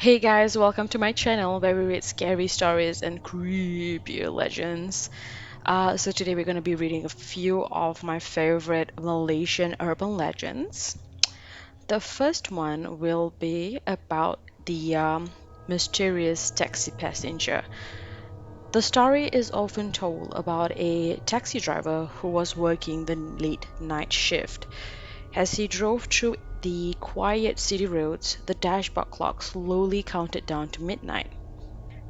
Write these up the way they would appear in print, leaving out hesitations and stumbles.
Hey guys, welcome to my channel where we read scary stories and creepy legends. So today we're going to be reading a few of my favorite Malaysian urban legends. The first one will be about the mysterious taxi passenger. The story is often told about a taxi driver who was working the late night shift. As he drove through the quiet city roads, the dashboard clock slowly counted down to midnight.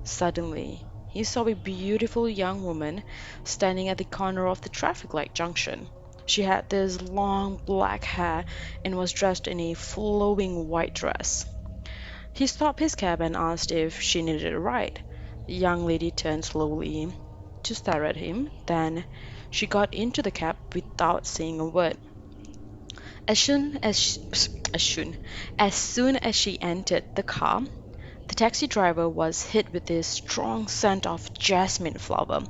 Suddenly, he saw a beautiful young woman standing at the corner of the traffic light junction. She had this long black hair and was dressed in a flowing white dress. He stopped his cab and asked if she needed a ride. The young lady turned slowly to stare at him. Then she got into the cab without saying a word. As soon as she, as soon as she entered the car, the taxi driver was hit with a strong scent of jasmine flower.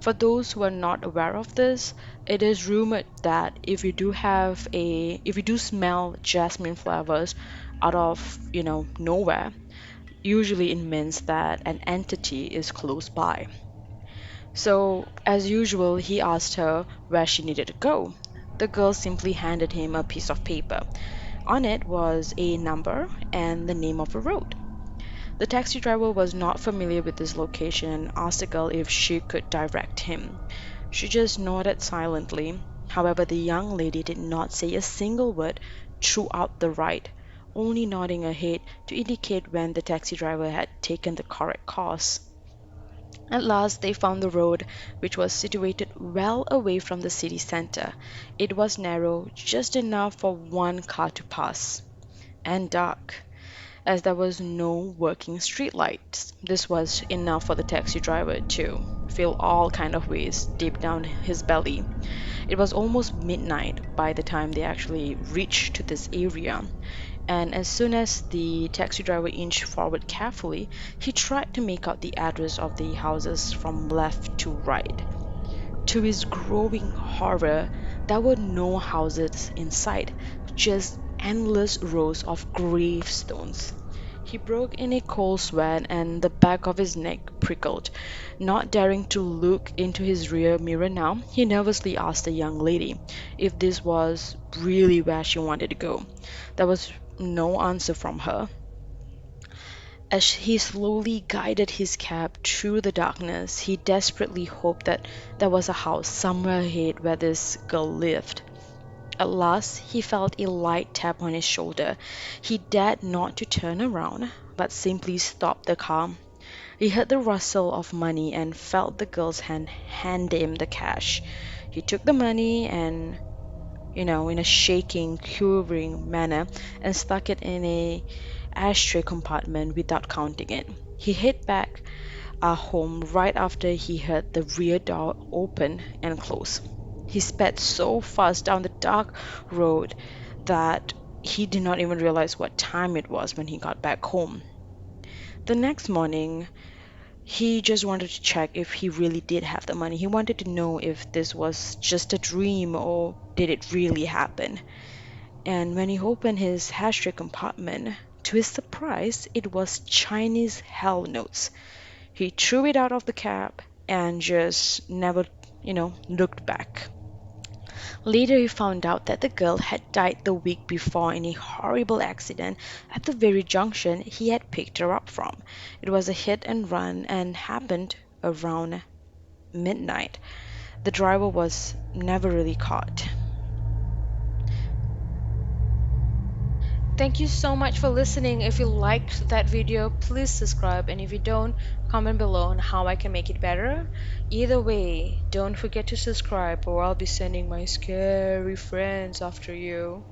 For those who are not aware of this, it is rumored that if you do smell jasmine flowers out of, nowhere, usually it means that an entity is close by. So, as usual, he asked her where she needed to go. The girl simply handed him a piece of paper. On it was a number and the name of a road. The taxi driver was not familiar with this location and asked the girl if she could direct him. She just nodded silently. However, the young lady did not say a single word throughout the ride, only nodding her head to indicate when the taxi driver had taken the correct course. At last, they found the road, which was situated well away from the city center. It was narrow, just enough for one car to pass, and dark, as there was no working street lights. This was enough for the taxi driver to feel all kind of ways deep down his belly. It was almost midnight by the time they actually reached to this area. And as soon as the taxi driver inched forward carefully, he tried to make out the address of the houses from left to right. To his growing horror, there were no houses in sight, just endless rows of gravestones. He broke in a cold sweat and the back of his neck prickled. Not daring to look into his rear mirror now, he nervously asked the young lady if this was really where she wanted to go. There was no answer from her. As he slowly guided his cab through the darkness, he desperately hoped that there was a house somewhere ahead where this girl lived. At last, he felt a light tap on his shoulder. He dared not to turn around, but simply stopped the car. He heard the rustle of money and felt the girl's hand him the cash. He took the money and, in a shaking, quivering manner, and stuck it in a ashtray compartment without counting it. He hid back home right after he heard the rear door open and close. He sped so fast down the dark road that he did not even realize what time it was when he got back home. The next morning, he just wanted to check if he really did have the money. He wanted to know if this was just a dream or did it really happen. And when he opened his ashtray compartment, to his surprise, it was Chinese hell notes. He threw it out of the cab and just never, looked back. Later, he found out that the girl had died the week before in a horrible accident at the very junction he had picked her up from. It was a hit and run and happened around midnight. The driver was never really caught. Thank you so much for listening. If you liked that video, please subscribe, and if you don't, comment below on how I can make it better. Either way, don't forget to subscribe or I'll be sending my scary friends after you.